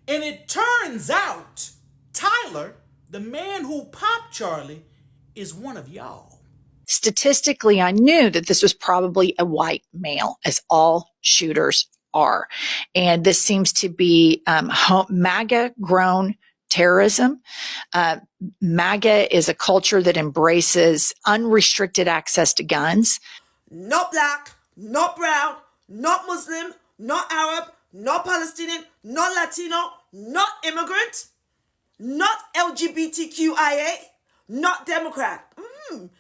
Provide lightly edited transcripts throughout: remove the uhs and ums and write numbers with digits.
And it turns out Tyler, the man who popped Charlie, is one of y'all. Statistically, I knew that this was probably a white male, as all shooters are. And this seems to be MAGA grown terrorism. MAGA is a culture that embraces unrestricted access to guns. Not black, not brown, not Muslim, not Arab, not Palestinian, not Latino, not immigrant, not LGBTQIA, not Democrat.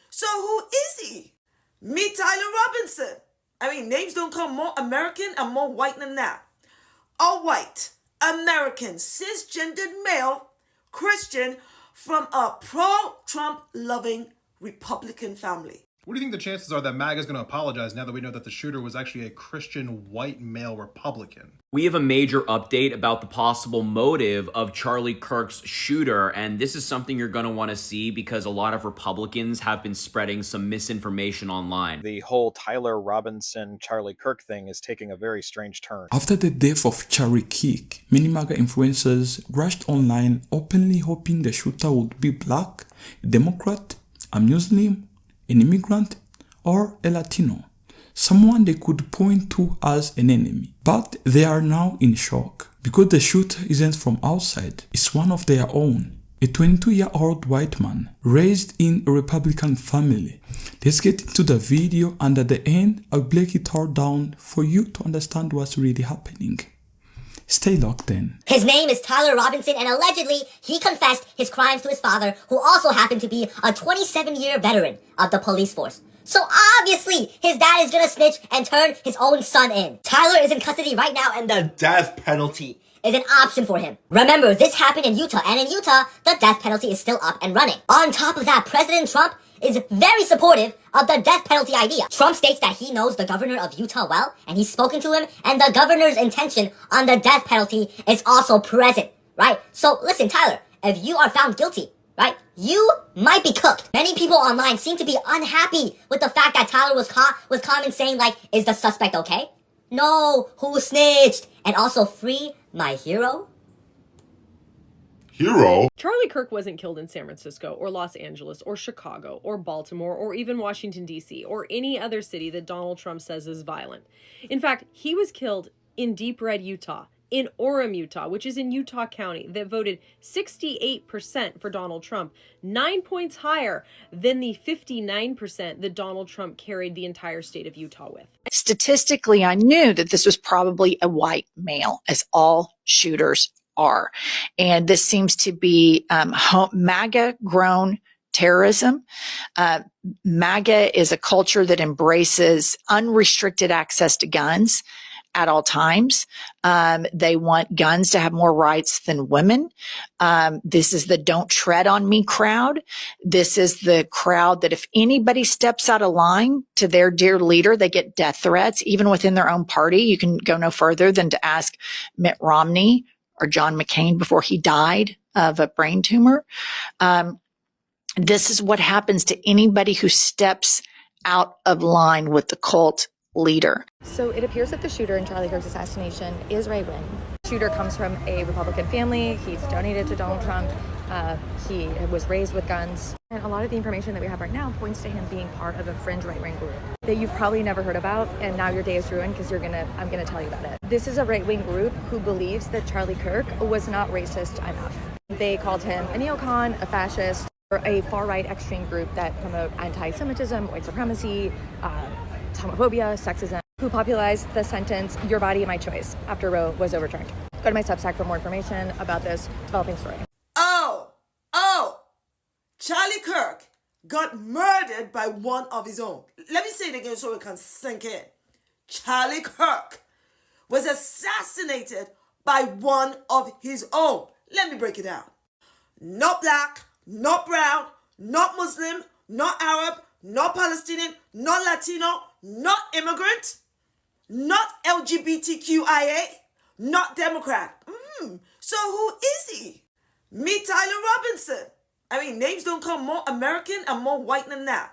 So who is he? Meet Tyler Robinson. I mean, names don't come more American and more white than that. A white, American, cisgendered male, Christian, from a pro-Trump loving Republican family. What do you think the chances are that MAGA is going to apologize now that we know that the shooter was actually a Christian white male Republican? We have a major update about the possible motive of Charlie Kirk's shooter, and this is something you're going to want to see because a lot of Republicans have been spreading some misinformation online. The whole Tyler Robinson, Charlie Kirk thing is taking a very strange turn. After the death of Charlie Kirk, many MAGA influencers rushed online openly hoping the shooter would be black, a Democrat, a Muslim, an immigrant, or a Latino, someone they could point to as an enemy. But they are now in shock because the shooter isn't from outside, it's one of their own, a 22-year-old white man raised in a Republican family. Let's get into the video, and at the end I'll break it all down for you to understand what's really happening. Stay locked in. His name is Tyler Robinson, and allegedly he confessed his crimes to his father, who also happened to be a 27-year veteran of the police force. So obviously, his dad is gonna snitch and turn his own son in. Tyler is in custody right now, and the death penalty is an option for him. Remember, this happened in Utah, and in Utah, the death penalty is still up and running. On top of that, President Trump is very supportive of the death penalty idea. Trump states that he knows the governor of Utah well, and he's spoken to him, and the governor's intention on the death penalty is also present, right? So listen, Tyler, if you are found guilty, right, you might be cooked. Many people online seem to be unhappy with the fact that Tyler was caught with comments saying like, is the suspect okay? No, who snitched? And also free my hero? Hero? Charlie Kirk wasn't killed in San Francisco or Los Angeles or Chicago or Baltimore or even Washington, D.C. or any other city that Donald Trump says is violent. In fact, he was killed in Deep Red, Utah, in Orem, Utah, which is in Utah County, that voted 68% for Donald Trump, 9 points higher than the 59% that Donald Trump carried the entire state of Utah with. Statistically, I knew that this was probably a white male, as all shooters are. And this seems to be MAGA grown terrorism. MAGA is a culture that embraces unrestricted access to guns at all times. They want guns to have more rights than women. This is the don't tread on me crowd. This is the crowd that if anybody steps out of line to their dear leader, they get death threats, even within their own party. You can go no further than to ask Mitt Romney or John McCain before he died of a brain tumor. This is what happens to anybody who steps out of line with the cult leader. So it appears that the shooter in Charlie Kirk's assassination is right-wing. The shooter comes from a Republican family. He's donated to Donald Trump. He was raised with guns. And a lot of the information that we have right now points to him being part of a fringe right-wing group that you've probably never heard about, and now your day is ruined because I'm gonna tell you about it. This is a right-wing group who believes that Charlie Kirk was not racist enough. They called him a neocon, a fascist, or a far-right extreme group that promote anti-Semitism, white supremacy, homophobia, sexism, who popularized the sentence, "Your body, my choice," after Roe was overturned. Go to my Substack for more information about this developing story. Charlie Kirk got murdered by one of his own. Let me say it again so it can sink in. Charlie Kirk was assassinated by one of his own. Let me break it down. Not black, not brown, not Muslim, not Arab, not Palestinian, not Latino, not immigrant, not LGBTQIA, not Democrat. So who is he? Meet Tyler Robinson. I mean, names don't come more American and more white than that.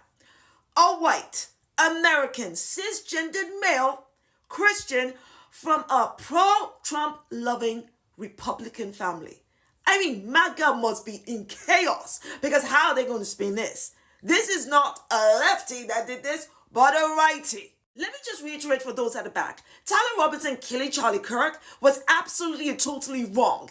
A white, American, cisgendered male, Christian, from a pro-Trump loving Republican family. I mean, MAGA must be in chaos because how are they going to spin this? This is not a lefty that did this, but a righty. Let me just reiterate for those at the back. Tyler Robinson killing Charlie Kirk was absolutely and totally wrong.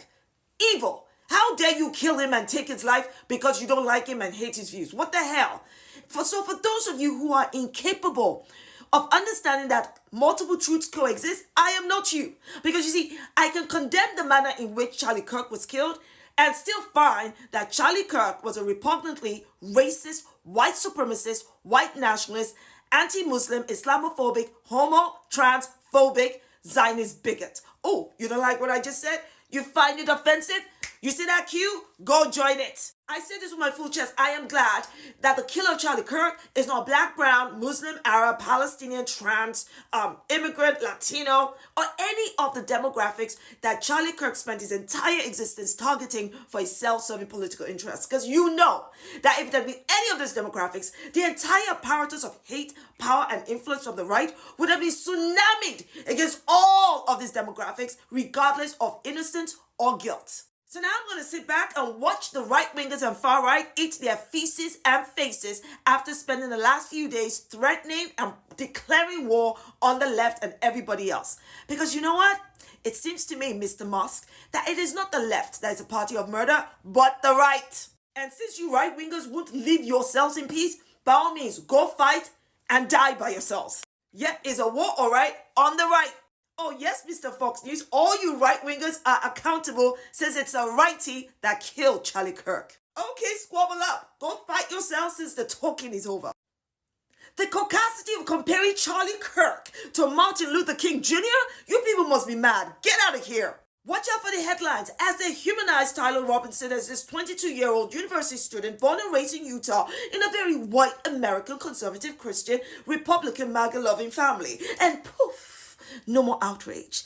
Evil. How dare you kill him and take his life because you don't like him and hate his views? What the hell? So for those of you who are incapable of understanding that multiple truths coexist, I am not you. Because you see, I can condemn the manner in which Charlie Kirk was killed and still find that Charlie Kirk was a repugnantly racist, white supremacist, white nationalist, anti-Muslim, Islamophobic, homo, transphobic, Zionist bigot. Oh, you don't like what I just said? You find it offensive? You see that cue? Go join it. I say this with my full chest. I am glad that the killer of Charlie Kirk is not black, brown, Muslim, Arab, Palestinian, trans, immigrant, Latino, or any of the demographics that Charlie Kirk spent his entire existence targeting for his self-serving political interests. Because you know that if it had been any of these demographics, the entire apparatus of hate, power, and influence from the right would have been tsunamied against all of these demographics, regardless of innocence or guilt. So now I'm going to sit back and watch the right-wingers and far-right eat their feces and faces after spending the last few days threatening and declaring war on the left and everybody else. Because you know what? It seems to me, Mr. Musk, that it is not the left that is a party of murder, but the right. And since you right-wingers won't leave yourselves in peace, by all means, go fight and die by yourselves. Yep, it's a war, all right, on the right. Oh yes, Mr. Fox News, all you right-wingers are accountable since it's a righty that killed Charlie Kirk. Okay, squabble up. Go fight yourselves since the talking is over. The caucasity of comparing Charlie Kirk to Martin Luther King Jr.? You people must be mad. Get out of here. Watch out for the headlines as they humanize Tyler Robinson as this 22-year-old university student born and raised in Utah in a very white American conservative Christian Republican MAGA-loving family. And poof, no more outrage.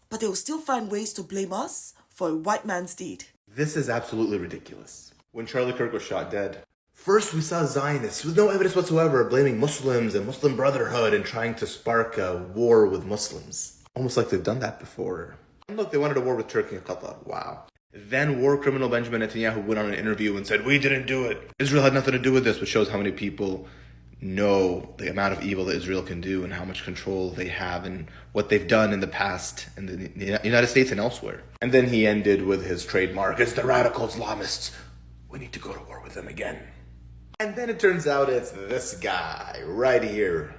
But they will still find ways to blame us for a white man's deed. This is absolutely ridiculous. When Charlie Kirk was shot dead, first we saw Zionists with no evidence whatsoever blaming Muslims and Muslim Brotherhood and trying to spark a war with Muslims. Almost like they've done that before. And look, they wanted a war with Turkey and Qatar. Wow. Then war criminal Benjamin Netanyahu went on an interview and said, "We didn't do it. Israel had nothing to do with this," which shows how many people know the amount of evil that Israel can do and how much control they have and what they've done in the past in the United States and elsewhere. And then he ended with his trademark, "It's the radical Islamists. We need to go to war with them again." And then it turns out it's this guy right here,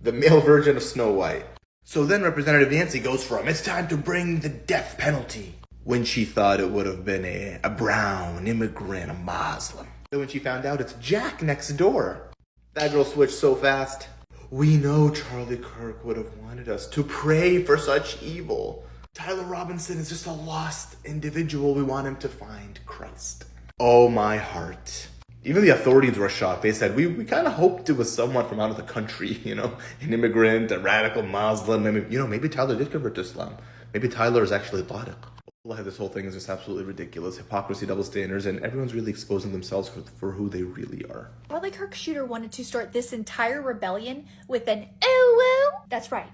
the male version of Snow White. So then Representative Nancy goes from, "It's time to bring the death penalty," when she thought it would have been a brown immigrant, a Muslim. Then when she found out it's Jack next door, that girl switched so fast. "We know Charlie Kirk would have wanted us to pray for such evil. Tyler Robinson is just a lost individual. We want him to find Christ." Oh my heart. Even the authorities were shocked. They said, we kind of hoped it was someone from out of the country, an immigrant, a radical Muslim. Maybe Tyler did convert to Islam. Maybe Tyler is actually Latino. This whole thing is just absolutely ridiculous. Hypocrisy, double standards, and everyone's really exposing themselves for who they really are. Charlie Kirk shooter wanted to start this entire rebellion with an "oh well." That's right.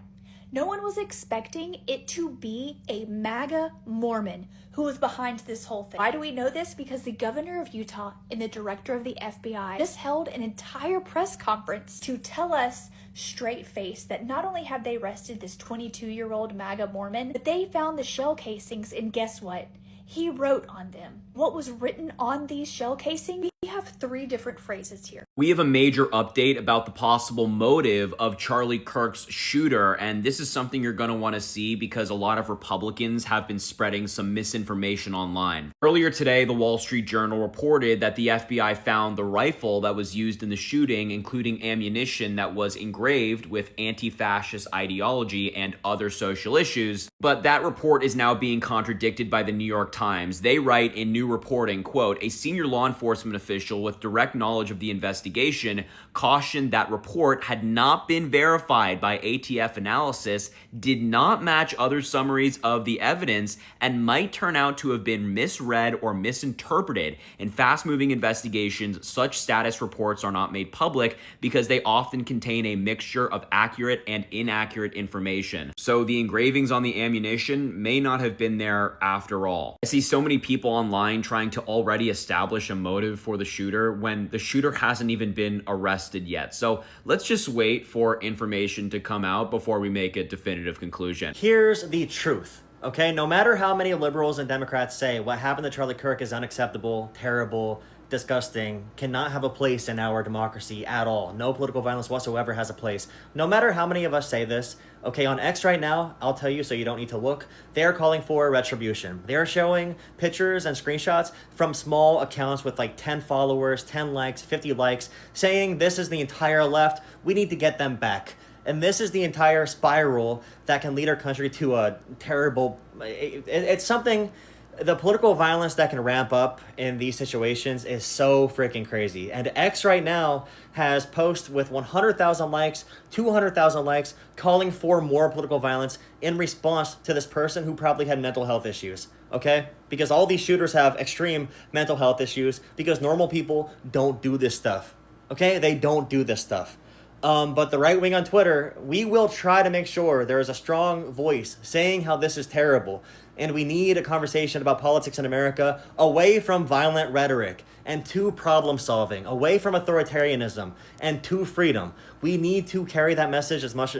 No one was expecting it to be a MAGA Mormon who was behind this whole thing. Why do we know this? Because the governor of Utah and the director of the FBI just held an entire press conference to tell us straight-faced that not only have they arrested this 22-year-old MAGA Mormon, but they found the shell casings, and guess what? He wrote on them. What was written on these shell casings? We have 3 different phrases here. We have a major update about the possible motive of Charlie Kirk's shooter, and this is something you're going to want to see because a lot of Republicans have been spreading some misinformation online. Earlier today, the Wall Street Journal reported that the FBI found the rifle that was used in the shooting, including ammunition that was engraved with anti-fascist ideology and other social issues, but that report is now being contradicted by the New York Times. They write in new reporting, quote, "A senior law enforcement official official with direct knowledge of the investigation cautioned that report had not been verified by ATF analysis, did not match other summaries of the evidence, and might turn out to have been misread or misinterpreted. In fast-moving investigations, such status reports are not made public because they often contain a mixture of accurate and inaccurate information. So the engravings on the ammunition may not have been there after all. I see so many people online trying to already establish a motive for the shooter when the shooter hasn't even been arrested yet. So let's just wait for information to come out before we make a definitive conclusion. Here's the truth. Okay, no matter how many liberals and Democrats say what happened to Charlie Kirk is unacceptable, terrible, disgusting, cannot have a place in our democracy at all. No political violence whatsoever has a place. No matter how many of us say this, okay, on X right now, I'll tell you so you don't need to look, they are calling for retribution. They are showing pictures and screenshots from small accounts with like 10 followers, 10 likes, 50 likes, saying this is the entire left, we need to get them back. And this is the entire spiral that can lead our country to a terrible... It's something... The political violence that can ramp up in these situations is so freaking crazy. And X right now has posts with 100,000 likes, 200,000 likes, calling for more political violence in response to this person who probably had mental health issues. Okay? Because all these shooters have extreme mental health issues because normal people don't do this stuff. Okay? They don't do this stuff. But the right wing on Twitter, we will try to make sure there is a strong voice saying how this is terrible. And we need a conversation about politics in America away from violent rhetoric and to problem solving, away from authoritarianism and to freedom. We need to carry that message as much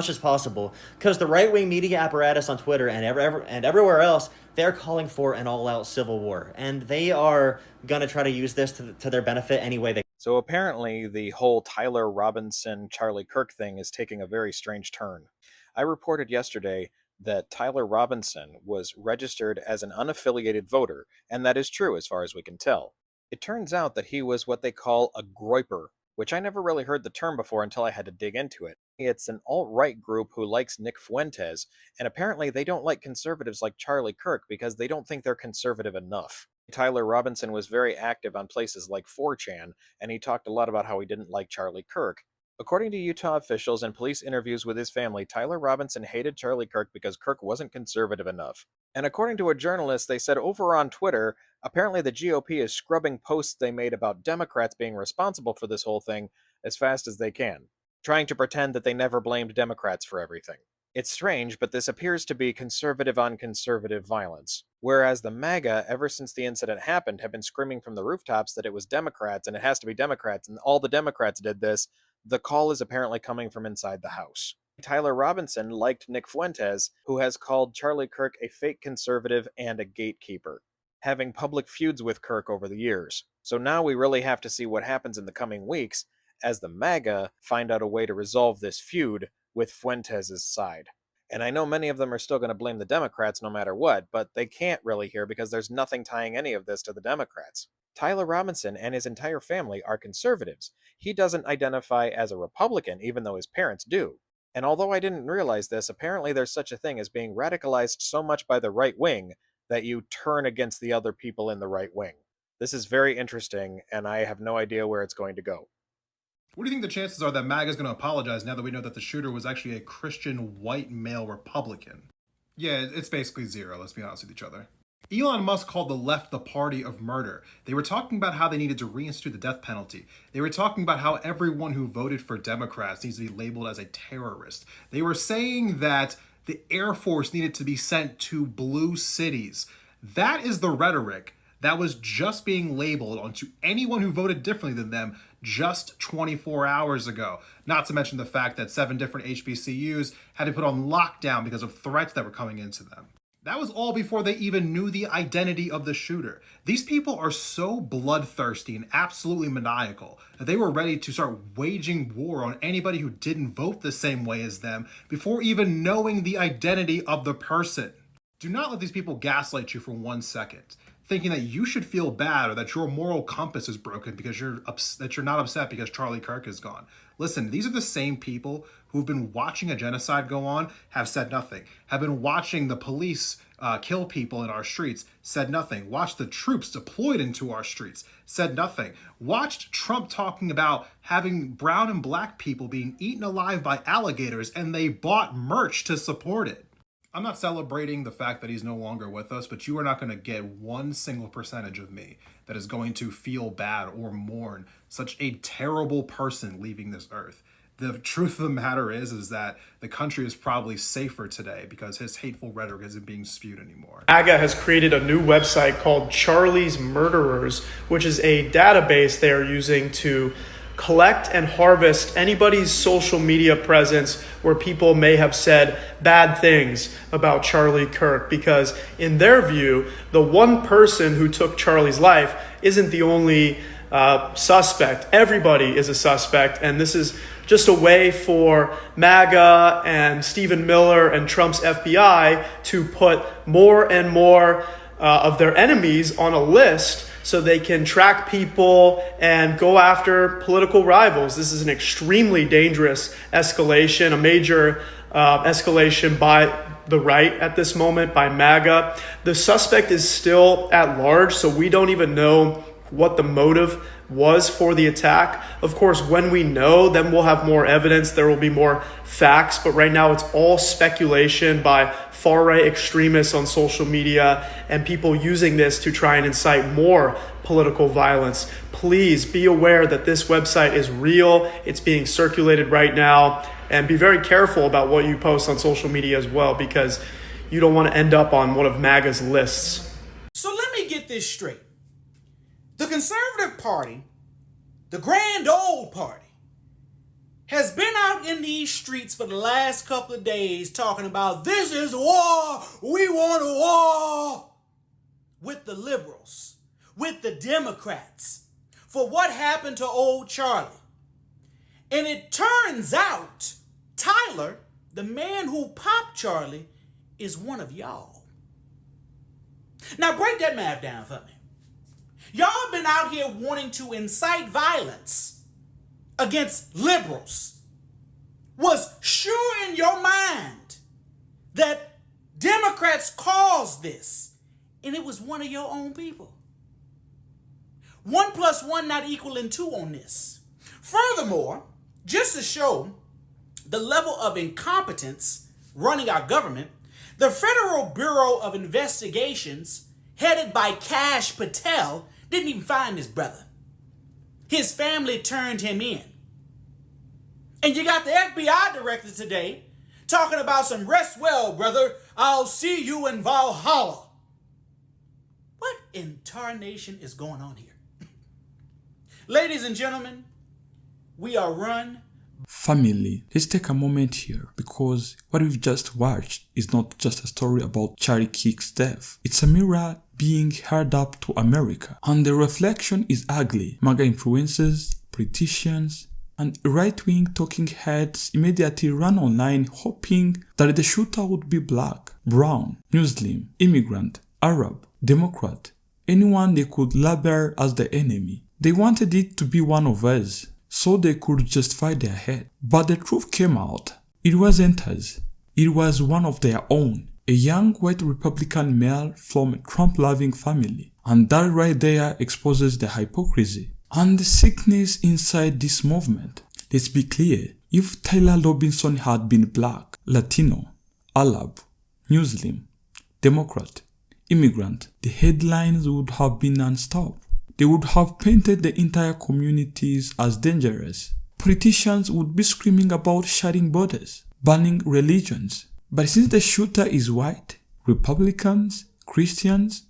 as possible because the right wing media apparatus on Twitter and everywhere else, they're calling for an all-out civil war. And they are going to try to use this to their benefit any way they can. So apparently the whole Tyler Robinson, Charlie Kirk thing is taking a very strange turn. I reported yesterday that Tyler Robinson was registered as an unaffiliated voter, and that is true as far as we can tell. It turns out that he was what they call a Groyper, which I never really heard the term before until I had to dig into it. It's an alt-right group who likes Nick Fuentes, and apparently they don't like conservatives like Charlie Kirk because they don't think they're conservative enough. Tyler Robinson was very active on places like 4chan, and he talked a lot about how he didn't like Charlie Kirk. According to Utah officials and police interviews with his family, Tyler Robinson hated Charlie Kirk because Kirk wasn't conservative enough. And according to a journalist, they said over on Twitter, apparently the GOP is scrubbing posts they made about Democrats being responsible for this whole thing as fast as they can, trying to pretend that they never blamed Democrats for everything. It's strange, but this appears to be conservative on conservative violence. Whereas the MAGA, ever since the incident happened, have been screaming from the rooftops that it was Democrats and it has to be Democrats and all the Democrats did this, the call is apparently coming from inside the House. Tyler Robinson liked Nick Fuentes, who has called Charlie Kirk a fake conservative and a gatekeeper, having public feuds with Kirk over the years. So now we really have to see what happens in the coming weeks as the MAGA find out a way to resolve this feud with Fuentes' side. And I know many of them are still going to blame the Democrats no matter what, but they can't really here because there's nothing tying any of this to the Democrats. Tyler Robinson and his entire family are conservatives. He doesn't identify as a Republican, even though his parents do. And although I didn't realize this, apparently there's such a thing as being radicalized so much by the right wing that you turn against the other people in the right wing. This is very interesting, and I have no idea where it's going to go. What do you think the chances are that MAGA is going to apologize now that we know that the shooter was actually a Christian white male Republican? Yeah, it's basically zero, let's be honest with each other. Elon Musk called the left the party of murder. They were talking about how they needed to reinstitute the death penalty. They were talking about how everyone who voted for Democrats needs to be labeled as a terrorist. They were saying that the Air Force needed to be sent to blue cities. That is the rhetoric that was just being labeled onto anyone who voted differently than them just 24 hours ago. Not to mention the fact that 7 different HBCUs had to put on lockdown because of threats that were coming into them. That was all before they even knew the identity of the shooter. These people are so bloodthirsty and absolutely maniacal that they were ready to start waging war on anybody who didn't vote the same way as them before even knowing the identity of the person. Do not let these people gaslight you for 1 second, thinking that you should feel bad or that your moral compass is broken because you're not upset because Charlie Kirk is gone. Listen, these are the same people who've been watching a genocide go on, have said nothing, have been watching the police kill people in our streets, said nothing, watched the troops deployed into our streets, said nothing, watched Trump talking about having brown and black people being eaten alive by alligators, and they bought merch to support it. I'm not celebrating the fact that he's no longer with us, but you are not going to get one single percentage of me that is going to feel bad or mourn such a terrible person leaving this earth. The truth of the matter is that the country is probably safer today because his hateful rhetoric isn't being spewed anymore. MAGA has created a new website called Charlie's Murderers, which is a database they are using to collect and harvest anybody's social media presence where people may have said bad things about Charlie Kirk, because in their view, the one person who took Charlie's life isn't the only suspect. Everybody is a suspect, and this is just a way for MAGA and Stephen Miller and Trump's FBI to put more and more of their enemies on a list so they can track people and go after political rivals. This is an extremely dangerous escalation, a major escalation by the right at this moment, by MAGA. The suspect is still at large, so we don't even know what the motive was for the attack. Of course, when we know, then we'll have more evidence, there will be more facts, but right now it's all speculation by far-right extremists on social media and people using this to try and incite more political violence. Please be aware that this website is real, it's being circulated right now, and be very careful about what you post on social media as well, because you don't want to end up on one of MAGA's lists. So let me get this straight. The Conservative Party, the grand old party, has been out in these streets for the last couple of days talking about this is war, we want a war, with the liberals, with the Democrats, for what happened to old Charlie. And it turns out Tyler, the man who popped Charlie, is one of y'all. Now break that math down for me. Y'all been out here wanting to incite violence against liberals. Was sure in your mind that Democrats caused this, and it was one of your own people. 1 + 1 not equaling 2 on this. Furthermore, just to show the level of incompetence running our government, the Federal Bureau of Investigations, headed by Kash Patel, didn't even find his brother. His family turned him in. And you got the FBI director today talking about some rest well, brother, I'll see you in Valhalla. What in tarnation is going on here? Ladies and gentlemen, we are run. Family, let's take a moment here, because what we've just watched is not just a story about Charlie Kirk's death. It's a mirror being held up to America, and the reflection is ugly. MAGA influencers, politicians, and right-wing talking heads immediately ran online hoping that the shooter would be black, brown, Muslim, immigrant, Arab, Democrat, anyone they could label as the enemy. They wanted it to be one of us, so they could justify their head. But the truth came out. It wasn't us. It was one of their own. A young white Republican male from a Trump-loving family. And that right there exposes the hypocrisy and the sickness inside this movement. Let's be clear. If Tyler Robinson had been black, Latino, Arab, Muslim, Democrat, immigrant, the headlines would have been non-stop. They would have painted the entire communities as dangerous. Politicians would be screaming about shutting borders, banning religions. But since the shooter is white, Republicans, Christians,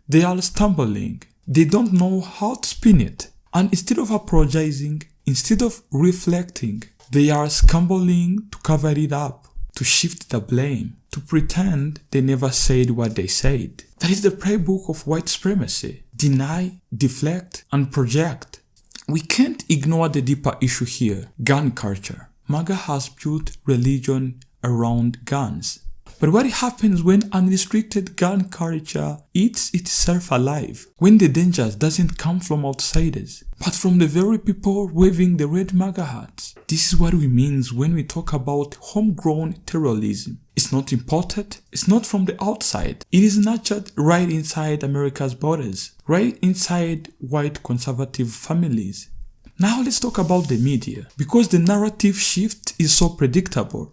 they are stumbling. They don't know how to spin it. And instead of apologizing, instead of reflecting, they are scrambling to cover it up, to shift the blame, to pretend they never said what they said. That is the playbook of white supremacy. Deny, deflect, and project. We can't ignore the deeper issue here, gun culture. MAGA has built religion around guns. But what happens when unrestricted gun culture eats itself alive? When the danger doesn't come from outsiders, but from the very people waving the red MAGA hats? This is what we mean when we talk about homegrown terrorism. It's not imported, it's not from the outside. It is nurtured right inside America's borders, right inside white conservative families. Now let's talk about the media, because the narrative shift is so predictable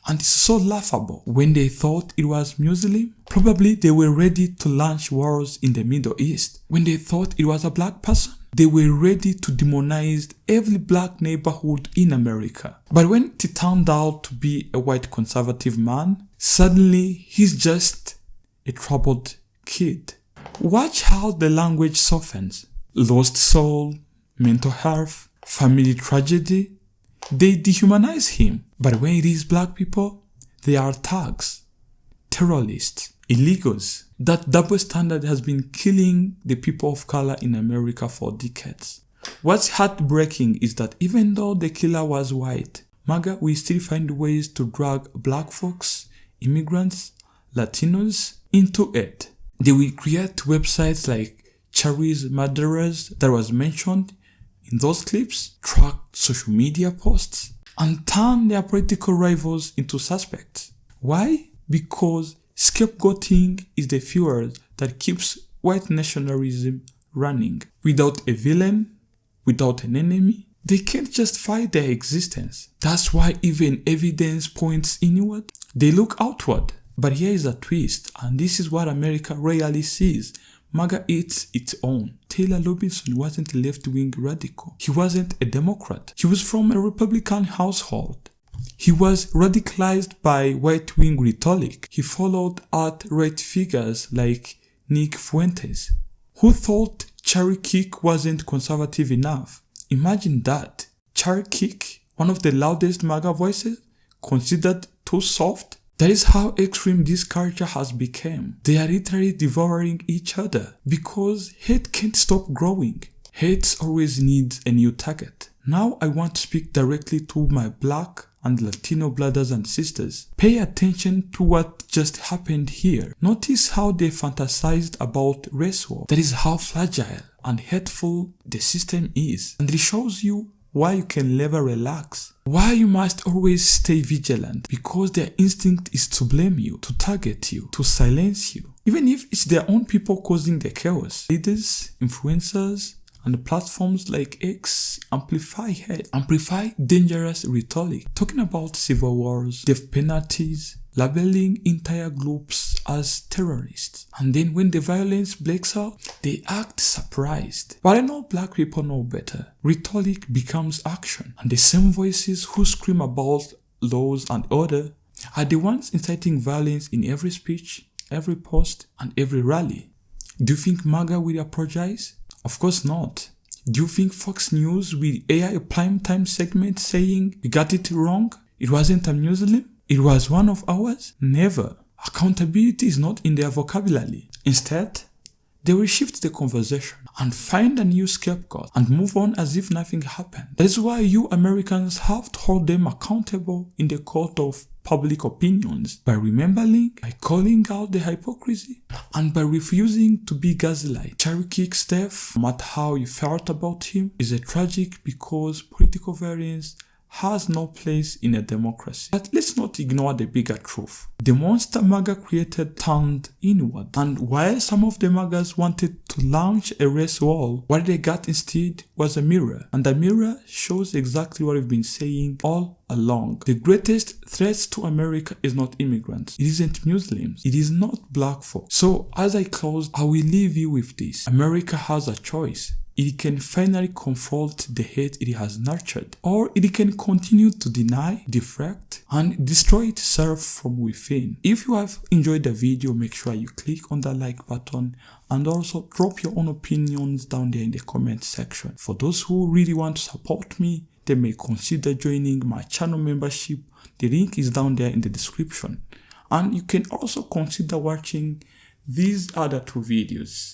and it's so laughable. When they thought it was Muslim, probably they were ready to launch wars in the Middle East. When they thought it was a black person, they were ready to demonize every black neighborhood in America. But when it turned out to be a white conservative man, suddenly he's just a troubled kid. Watch how the language softens. Lost soul, mental health, family tragedy. They dehumanize him. But when it is black people, they are thugs, terrorists, illegals. That double standard has been killing the people of color in America for decades. What's heartbreaking is that even though the killer was white, MAGA will still find ways to drag black folks, immigrants, Latinos into it. They will create websites like Charlie's Murderers that was mentioned in those clips, track social media posts, and turn their political rivals into suspects. Why? Because scapegoating is the fuel that keeps white nationalism running. Without a villain, without an enemy, they can't justify their existence. That's why even evidence points inward. They look outward. But here is a twist, and this is what America rarely sees. MAGA eats its own. Taylor Robinson wasn't a left-wing radical. He wasn't a Democrat. He was from a Republican household. He was radicalized by right-wing rhetoric. He followed alt-right figures like Nick Fuentes, who thought Charlie Kirk wasn't conservative enough. Imagine that. Charlie Kirk, one of the loudest MAGA voices, considered too soft. That is how extreme this culture has become. They are literally devouring each other because hate can't stop growing. Hate always needs a new target. Now I want to speak directly to my black and Latino brothers and sisters. Pay attention to what just happened here. Notice how they fantasized about race war. That is how fragile and hateful the system is. And it shows you why you can never relax. Why you must always stay vigilant, because their instinct is to blame you, to target you, to silence you. Even if it's their own people causing the chaos. Leaders, influencers, and platforms like X amplify hate, amplify dangerous rhetoric, talking about civil wars, death penalties, labeling entire groups as terrorists. And then when the violence breaks out, they act surprised. But I know black people know better. Rhetoric becomes action, and the same voices who scream about laws and order are the ones inciting violence in every speech, every post, and every rally. Do you think MAGA will apologize? Of course not. Do you think Fox News will air a primetime segment saying we got it wrong? It wasn't a Muslim? It was one of ours? Never. Accountability is not in their vocabulary. Instead, they will shift the conversation and find a new scapegoat and move on as if nothing happened. That is why you Americans have to hold them accountable in the court of public opinions by remembering, by calling out the hypocrisy, and by refusing to be gaslighted. Charlie Kirk's death, no matter how you felt about him, is a tragic because political violence has no place in a democracy. But let's not ignore the bigger truth. The monster MAGA created turned inward, and while some of the MAGAs wanted to launch a race war, what they got instead was a mirror, and the mirror shows exactly what we've been saying all along. The greatest threat to America is not immigrants, it isn't Muslims, it is not black folk. So as I close, I will leave you with this. America has a choice. It can finally confront the hate it has nurtured, or it can continue to deny, deflect, and destroy itself from within. If you have enjoyed the video, make sure you click on the like button and also drop your own opinions down there in the comment section. For those who really want to support me, they may consider joining my channel membership. The link is down there in the description. And you can also consider watching these other two videos.